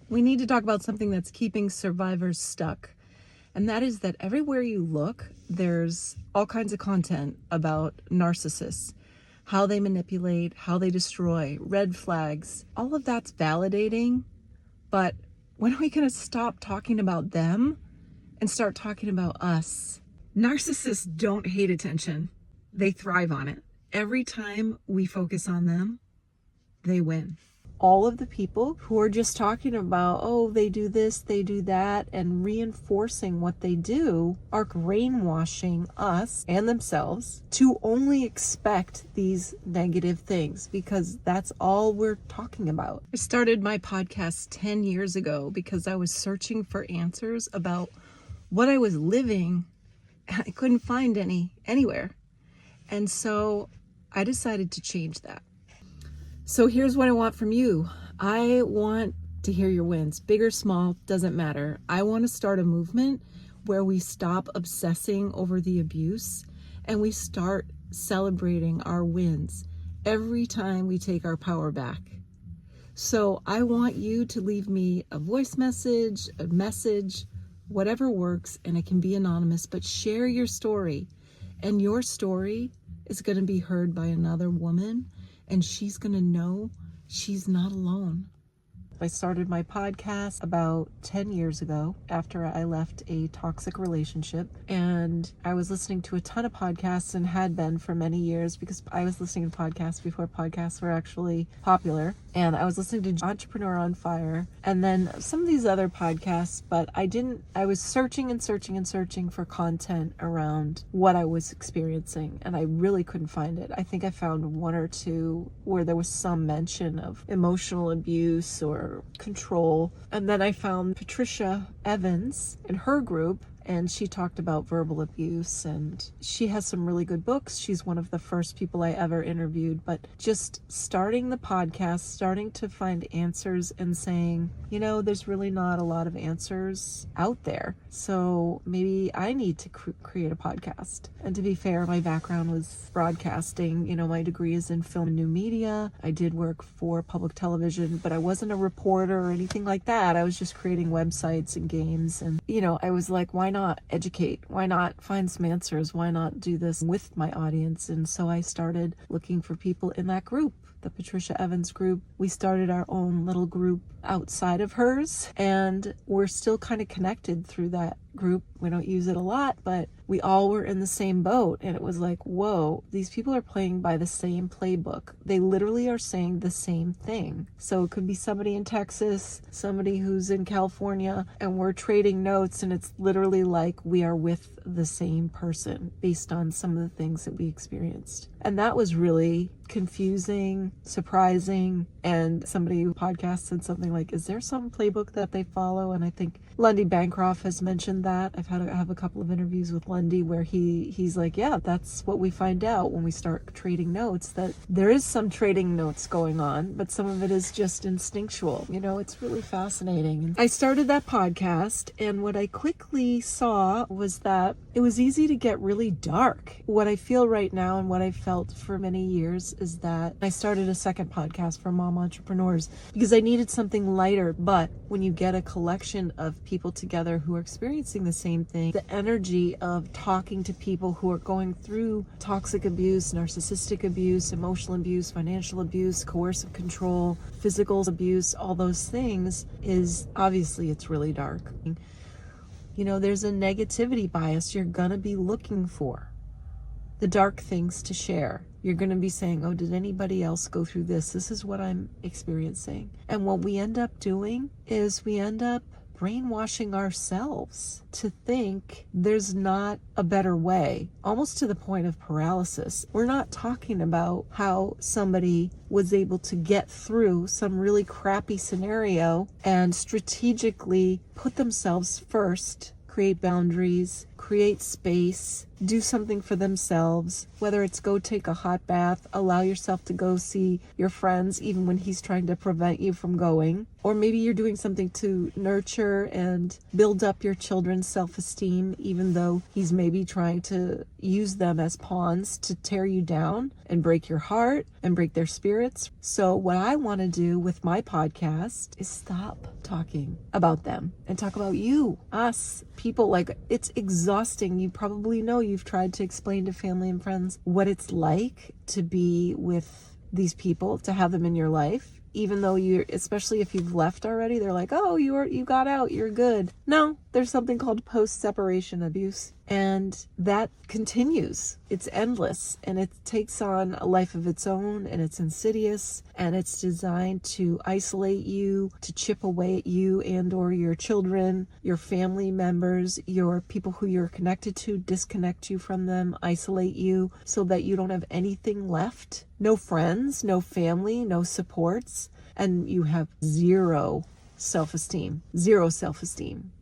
we need to talk about something that's keeping survivors stuck. And that is that everywhere you look, there's all kinds of content about narcissists, how they manipulate, how they destroy, red flags. All of that's validating. But when are we going to stop talking about them and start talking about us? Narcissists don't hate attention. They thrive on it. Every time we focus on them, they win. All of the people who are just talking about, oh, they do this, they do that, and reinforcing what they do are brainwashing us and themselves to only expect these negative things, because that's all we're talking about. I started my podcast 10 years ago because I was searching for answers about what I was living, and I couldn't find any anywhere. And so I decided to change that. So here's what I want from you. I want to hear your wins. Big or small, doesn't matter. I want to start a movement where we stop obsessing over the abuse and we start celebrating our wins every time we take our power back. So I want you to leave me a voice message, a message, whatever works, and it can be anonymous, but share your story. And your story is going to be heard by another woman, and she's going to know she's not alone. I started my podcast about 10 years ago after I left a toxic relationship, and I was listening to a ton of podcasts and had been for many years because I was listening to podcasts before podcasts were actually popular. And I was listening to Entrepreneur on Fire and then some of these other podcasts, but I was searching and searching for content around what I was experiencing, and I really couldn't find it. I think I found one or two where there was some mention of emotional abuse or control. And then I found Patricia Evans in her group, and she talked about verbal abuse, and she has some really good books. She's one of the first people I ever interviewed. But just starting the podcast, starting to find answers and saying, there's really not a lot of answers out there. So maybe I need to create a podcast. And to be fair, my background was broadcasting. My degree is in film and new media. I did work for public television, but I wasn't a reporter or anything like that. I was just creating websites and games. And, I was like, why not educate? Why not find some answers? Why not do this with my audience? And so I started looking for people in that group, the Patricia Evans group. We started our own little group outside of hers, and we're still kind of connected through that group. We don't use it a lot, but we all were in the same boat, and it was like, whoa, these people are playing by the same playbook. They literally are saying the same thing. So it could be somebody in Texas, somebody who's in California, and we're trading notes, and it's literally like we are with the same person based on some of the things that we experienced. And that was really confusing, surprising, and somebody who podcast said something like, is there some playbook that they follow? And I think Lundy Bancroft has mentioned that. I have a couple of interviews with Lundy where he's like, yeah, that's what we find out when we start trading notes, that there is some trading notes going on, but some of it is just instinctual. It's really fascinating. I started that podcast, and what I quickly saw was that it was easy to get really dark. What I feel right now and what I felt for many years is that I started a second podcast for mom entrepreneurs because I needed something lighter. But when you get a collection of people together who are experiencing the same thing, the energy of talking to people who are going through toxic abuse, narcissistic abuse, emotional abuse, financial abuse, coercive control, physical abuse, all those things, is obviously it's really dark. There's a negativity bias you're gonna be looking for. The dark things to share. You're going to be saying, oh, did anybody else go through this? This is what I'm experiencing. And what we end up doing is we end up brainwashing ourselves to think there's not a better way, almost to the point of paralysis. We're not talking about how somebody was able to get through some really crappy scenario and strategically put themselves first, create boundaries, create space, do something for themselves, whether it's go take a hot bath, allow yourself to go see your friends even when he's trying to prevent you from going. Or maybe you're doing something to nurture and build up your children's self-esteem, even though he's maybe trying to use them as pawns to tear you down and break your heart and break their spirits. So what I want to do with my podcast is stop talking about them and talk about you, us, people. Like, it's exhausting. You probably know, you've tried to explain to family and friends what it's like to be with these people, to have them in your life. Even though especially if you've left already, they're like, oh, you got out, you're good. No, there's something called post-separation abuse. And that continues. It's endless, and it takes on a life of its own, and it's insidious, and it's designed to isolate you, to chip away at you and or your children, your family members, your people who you're connected to, disconnect you from them, isolate you so that you don't have anything left. No friends, no family, no supports, and you have zero self-esteem.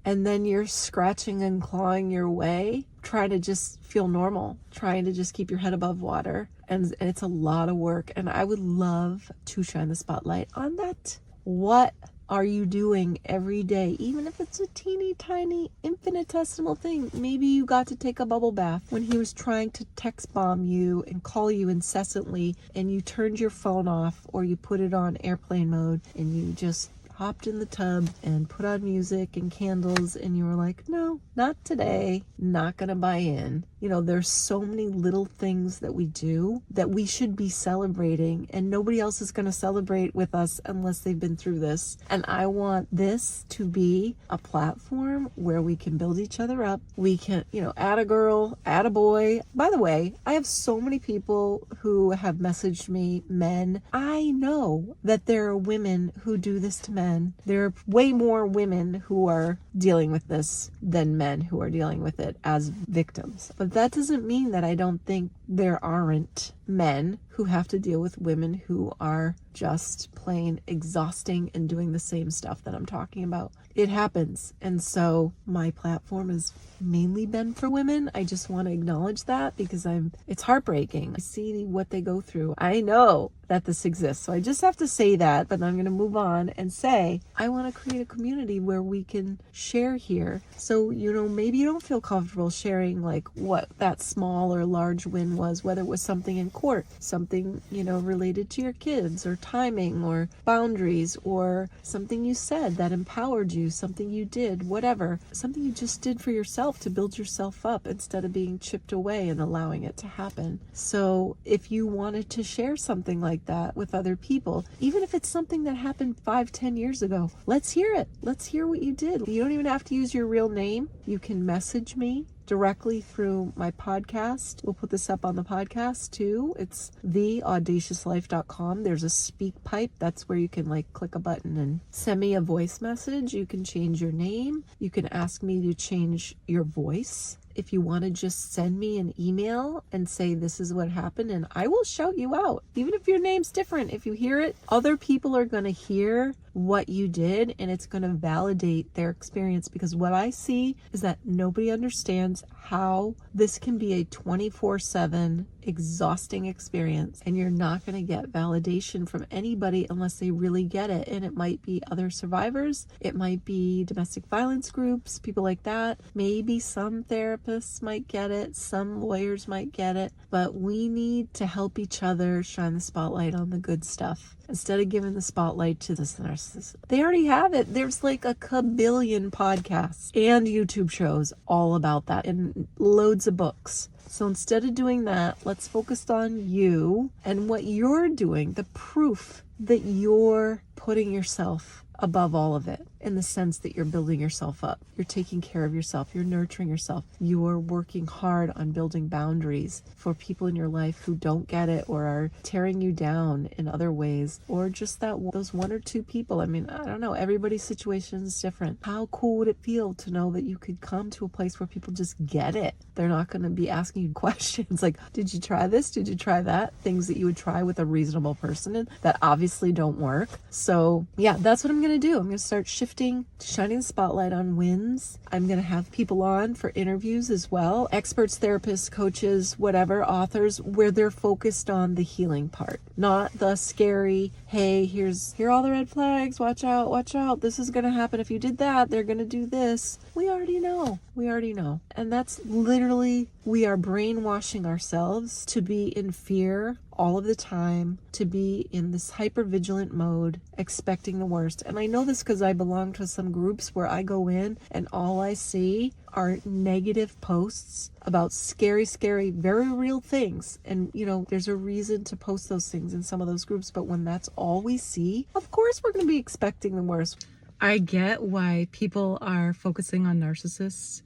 And then you're scratching and clawing your way, trying to just feel normal, trying to just keep your head above water. And it's a lot of work. And I would love to shine the spotlight on that. What are you doing every day? Even if it's a teeny tiny infinitesimal thing. Maybe you got to take a bubble bath when he was trying to text bomb you and call you incessantly, and you turned your phone off or you put it on airplane mode and you just hopped in the tub and put on music and candles, and you were like, no, not today, not gonna buy in. You know, there's so many little things that we do that we should be celebrating, and nobody else is gonna celebrate with us unless they've been through this. And I want this to be a platform where we can build each other up. We can, add a girl, add a boy. By the way, I have so many people who have messaged me, men. I know that there are women who do this to men. There are way more women who are dealing with this than men who are dealing with it as victims. But that doesn't mean that I don't think there aren't men who have to deal with women who are just plain exhausting and doing the same stuff that I'm talking about. It happens. And so my platform has mainly been for women. I just want to acknowledge that because it's heartbreaking. I see what they go through. I know that this exists. So I just have to say that, but I'm going to move on and say, I want to create a community where we can share here. So, maybe you don't feel comfortable sharing like what that small or large win was, whether it was something in court, something, related to your kids or timing or boundaries, or something you said that empowered you, something you did, whatever, something you just did for yourself to build yourself up instead of being chipped away and allowing it to happen. So if you wanted to share something like that with other people, even if it's something that happened 5-10 years ago, let's hear it. Let's hear what you did. You don't even have to use your real name. You can message me directly through my podcast. We'll put this up on the podcast too. It's theaudaciouslife.com. There's a speak pipe. That's where you can click a button and send me a voice message. You can change your name. You can ask me to change your voice. If you want to just send me an email and say this is what happened, and I will shout you out. Even if your name's different, if you hear it, other people are going to hear what you did, and it's going to validate their experience, because what I see is that nobody understands how this can be a 24/7 exhausting experience, and you're not going to get validation from anybody unless they really get it. And it might be other survivors, it might be domestic violence groups, people like that. Maybe some therapists might get it, some lawyers might get it, but we need to help each other shine the spotlight on the good stuff instead of giving the spotlight to this narcissist. They already have it. There's like a kabillion podcasts and YouTube shows all about that, and loads of books. So instead of doing that, let's focus on you and what you're doing, the proof that you're putting yourself above all of it, in the sense that you're building yourself up. You're taking care of yourself. You're nurturing yourself. You're working hard on building boundaries for people in your life who don't get it or are tearing you down in other ways, or just those one or two people. I mean, I don't know. Everybody's situation is different. How cool would it feel to know that you could come to a place where people just get it? They're not going to be asking you questions like, did you try this? Did you try that? Things that you would try with a reasonable person that obviously don't work. So yeah, that's what I'm going to do. I'm going to start shifting shifting to shining the spotlight on wins. I'm going to have people on for interviews as well. Experts, therapists, coaches, whatever, authors, where they're focused on the healing part, not the scary, hey, here are all the red flags. Watch out. This is going to happen. If you did that, they're going to do this. We already know. And that's literally, we are brainwashing ourselves to be in fear all of the time, to be in this hypervigilant mode, expecting the worst. And I know this because I belong to some groups where I go in and all I see are negative posts about scary, very real things. And, there's a reason to post those things in some of those groups. But when that's all we see, of course we're going to be expecting the worst. I get why people are focusing on narcissists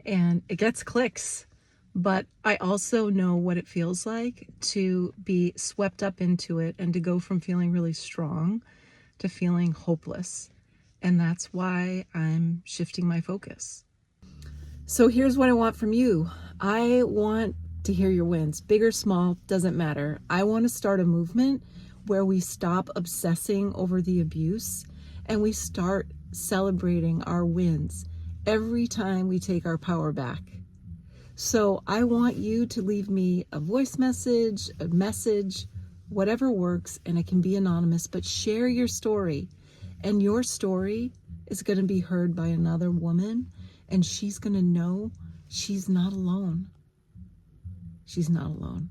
and it gets clicks. But I also know what it feels like to be swept up into it and to go from feeling really strong to feeling hopeless. And that's why I'm shifting my focus. So here's what I want from you. I want to hear your wins, big or small, doesn't matter. I want to start a movement where we stop obsessing over the abuse and we start celebrating our wins every time we take our power back. So I want you to leave me a voice message, a message, whatever works, and it can be anonymous, but share your story. And your story is going to be heard by another woman, and she's going to know she's not alone. She's not alone.